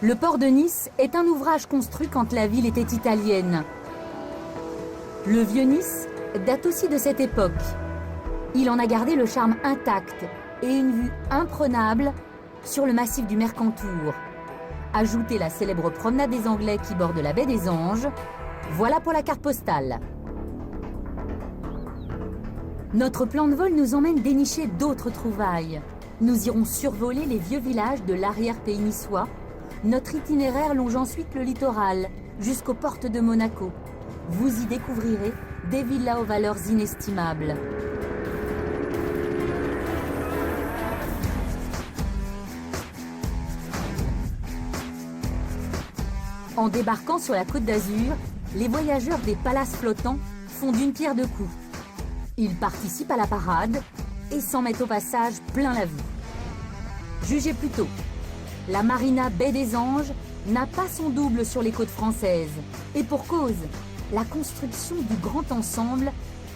Le port de Nice est un ouvrage construit quand la ville était italienne. Le vieux Nice date aussi de cette époque. Il en a gardé le charme intact et une vue imprenable sur le massif du Mercantour. Ajoutez la célèbre promenade des Anglais qui borde la baie des Anges. Voilà pour la carte postale. Notre plan de vol nous emmène dénicher d'autres trouvailles. Nous irons survoler les vieux villages de l'arrière-pays niçois. Notre itinéraire longe ensuite le littoral, jusqu'aux portes de Monaco. Vous y découvrirez des villas aux valeurs inestimables. En débarquant sur la Côte d'Azur, les voyageurs des palaces flottants font d'une pierre deux coups. Ils participent à la parade et s'en mettent au passage plein la vue. Jugez plutôt. La marina Baie des Anges n'a pas son double sur les côtes françaises. Et pour cause, la construction du grand ensemble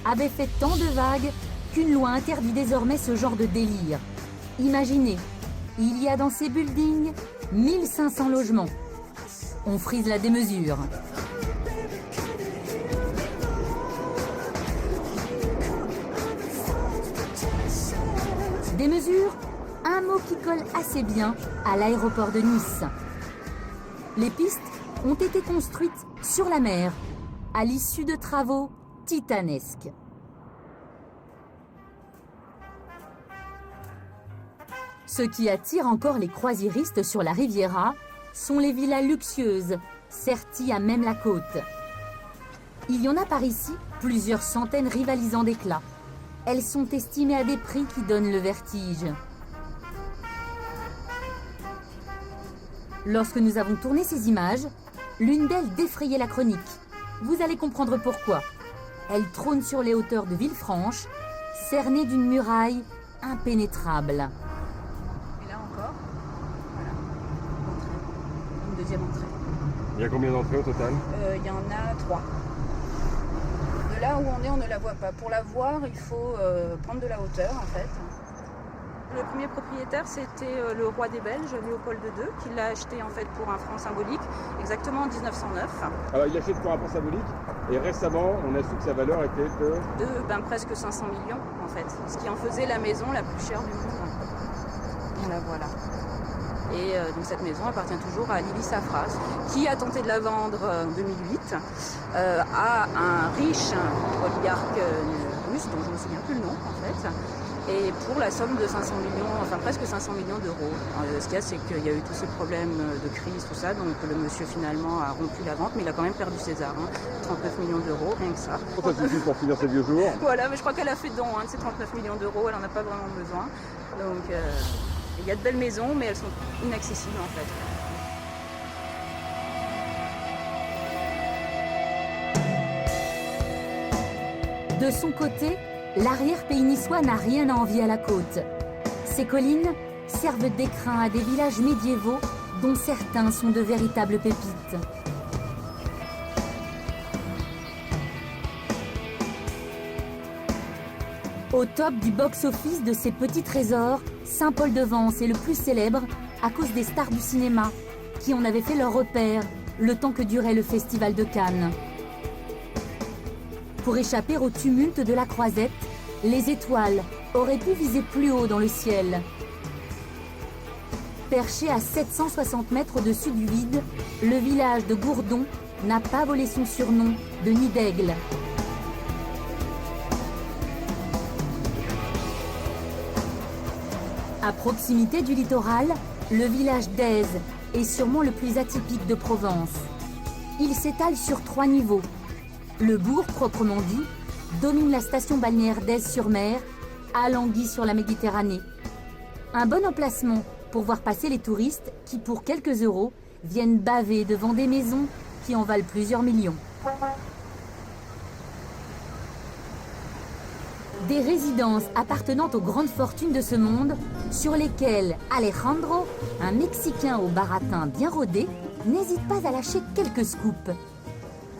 avait fait tant de vagues qu'une loi interdit désormais ce genre de délire. Imaginez, il y a dans ces buildings 1500 logements. On frise la démesure. Démesure, un mot qui colle assez bien à l'aéroport de Nice. Les pistes ont été construites sur la mer, à l'issue de travaux titanesques. Ce qui attire encore les croisiéristes sur la Riviera sont les villas luxueuses, serties à même la côte. Il y en a par ici plusieurs centaines rivalisant d'éclat. Elles sont estimées à des prix qui donnent le vertige. Lorsque nous avons tourné ces images, l'une d'elles défrayait la chronique. Vous allez comprendre pourquoi. Elle trône sur les hauteurs de Villefranche, cernée d'une muraille impénétrable. Et là encore, voilà, entrée. Une deuxième entrée. Il y a combien d'entrées au total? Il y en a 3. De là où on est, on ne la voit pas. Pour la voir, il faut prendre de la hauteur en fait. Le premier propriétaire, c'était le roi des Belges, Léopold II, qui l'a acheté en fait pour un franc symbolique, exactement en 1909. Alors il l'achète pour un franc symbolique et récemment on a su que sa valeur était de presque 500 millions en fait, ce qui en faisait la maison la plus chère du monde. On la voilà. Et donc cette maison appartient toujours à Lily Safras, qui a tenté de la vendre en 2008 à un riche oligarque russe, dont je ne me souviens plus le nom en fait. Et pour la somme de 500 millions, enfin presque 500 millions d'euros. Ce qu'il y a, c'est qu'il y a eu tous ces problèmes de crise, tout ça, donc le monsieur finalement a rompu la vente, mais il a quand même perdu ses arts. 39 millions d'euros, rien que ça. Ça suffit pour finir ses vieux jours. Voilà, mais je crois qu'elle a fait don de ces 39 millions d'euros, elle n'en a pas vraiment besoin. Donc il y a de belles maisons, mais elles sont inaccessibles en fait. De son côté, l'arrière-pays niçois n'a rien à envier à la côte. Ces collines servent d'écrin à des villages médiévaux dont certains sont de véritables pépites. Au top du box-office de ces petits trésors, Saint-Paul-de-Vence est le plus célèbre à cause des stars du cinéma qui en avaient fait leur repère le temps que durait le festival de Cannes. Pour échapper au tumulte de la croisette, les étoiles auraient pu viser plus haut dans le ciel. Perché à 760 mètres au-dessus du vide, le village de Gourdon n'a pas volé son surnom de nid d'aigle. À proximité du littoral, le village d'Aise est sûrement le plus atypique de Provence. Il s'étale sur 3 niveaux. Le bourg, proprement dit, domine la station balnéaire d'Aise-sur-Mer, à Languille sur la Méditerranée. Un bon emplacement pour voir passer les touristes qui, pour quelques euros, viennent baver devant des maisons qui en valent plusieurs millions. Des résidences appartenant aux grandes fortunes de ce monde, sur lesquelles Alejandro, un Mexicain au baratin bien rodé, n'hésite pas à lâcher quelques scoops.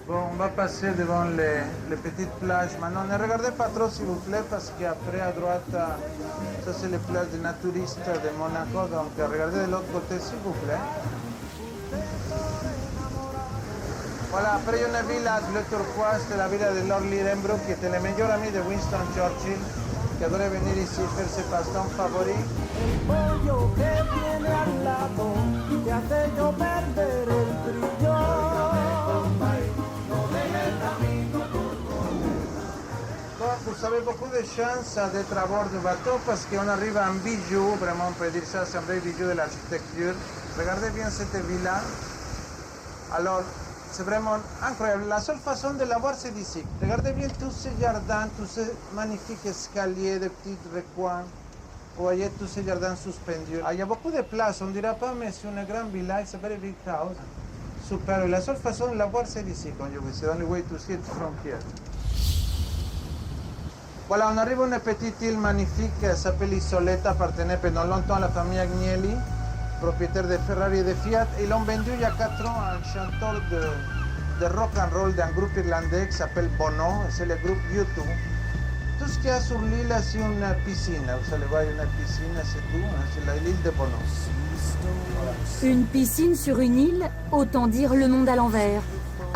Bon, on va passer devant les petites plages. Maintenant, ne regardez pas trop s'il vous plaît, parce qu'après à droite, ça c'est les plages des naturistes de Monaco. Donc regardez de l'autre côté s'il vous plaît. Voilà, après il y a une villa bleu turquoise, c'est la villa de Lord Lidenbrook, qui était le meilleur ami de Winston Churchill, qui adorait venir ici faire ses passe-temps favoris. El pollo que tiene al lado te hace yo perder el brillo. Bon, vous avez beaucoup de chance d'être à bord du bateau parce qu'on arrive à un bijou, vraiment on peut dire ça, c'est un vrai bijou de l'architecture. Regardez bien cette villa. Alors, c'est vraiment incroyable. La seule façon de la voir, c'est d'ici. Regardez bien tous ces jardins, tous ces magnifiques escaliers, de petits recoins. Vous voyez tous ces jardins suspendus. Ah, il y a beaucoup de place, on ne dira pas, mais c'est une grande villa, it's a very big house. Super. La seule façon de la voir, c'est d'ici, comme je vous dis. The only way to see it from here. Voilà, on arrive à une petite île magnifique qui s'appelle Isoletta, appartenait pendant longtemps à la famille Agnelli, propriétaire de Ferrari et de Fiat. Ils l'ont vendu il y a 4 ans à un chanteur de rock and roll d'un groupe irlandais qui s'appelle Bono, c'est le groupe U2. Tout ce qu'il y a sur l'île, c'est une piscine. Vous allez voir, une piscine, c'est tout. C'est l'île de Bono. Voilà. Une piscine sur une île, autant dire le monde à l'envers.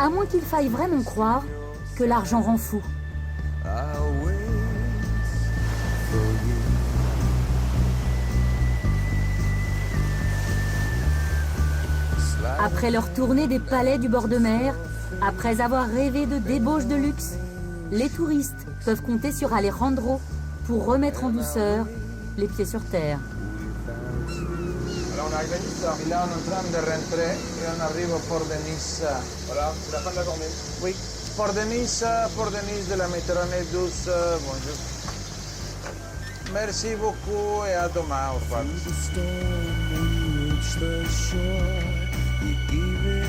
À moins qu'il faille vraiment croire que l'argent rend fou. Après leur tournée des palais du bord de mer, après avoir rêvé de débauches de luxe, les touristes peuvent compter sur Alejandro pour remettre en douceur les pieds sur terre. Alors on arrive à Nice. Et là, on est en train de rentrer et on arrive au port de Nice. Voilà, c'est la fin de la journée. Oui, port de Nice de la Méditerranée douce. Bonjour. Merci beaucoup et à demain. Au revoir. The storm when you reach the shore, you give it